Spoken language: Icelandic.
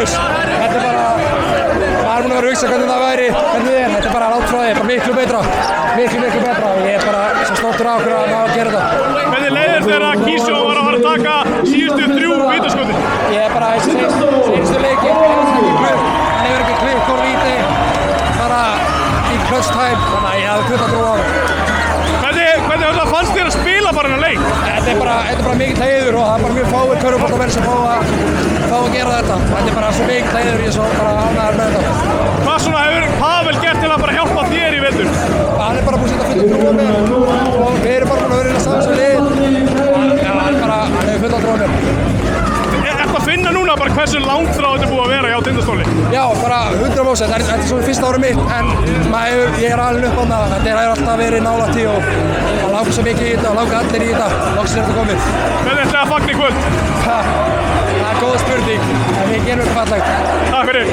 leiks. Þetta bara, maður búinn að vera að hugsa hvernig það væri, hvernig þetta bara langt frá því, bara miklu betra. Miklu betra og ég bara svo stoltur af okkur að ná að gera þetta. Hvernig leiðir þegar að Kísjó var að fara að taka síðustu 3 vítaskotin? Ég bara, síðustu leiki, hann hefur ekki klukk og víti, bara í clutch time, þannig að ég hafði kvöld að trúa á hann. Hvernig fannst þér að spila bara hennar leik? Þetta er bara mikill heiður og það er bara mjög fáir körfuboltamenn sem fá að gera þetta. Þetta er bara svo mikill heiður, ég er svo bara ánægður með þetta. Hvað svona hefur Pavel gert til að bara hjálpa þér í vetur? Hann er bara búinn að setja fullt trú á mér og við erum bara búin að vera inn að staða sem lið. Já, hann hefur fullt trú á mér. Ertu að finna núna bara hversu langt frá þetta er búið að vera hjá Tindastóli? Já, bara 100%. Þetta er svona fyrsta árið mitt en ég er alveg upp á það. Þetta er alltaf verið nálægt í og það langar svo mikið í þetta og langar allir í þetta. Loksins er þetta komið. Hvernig ætlaði að fagna í kvöld? Það er góð spurning, en við gerum þetta fallegt. Takk fyrir.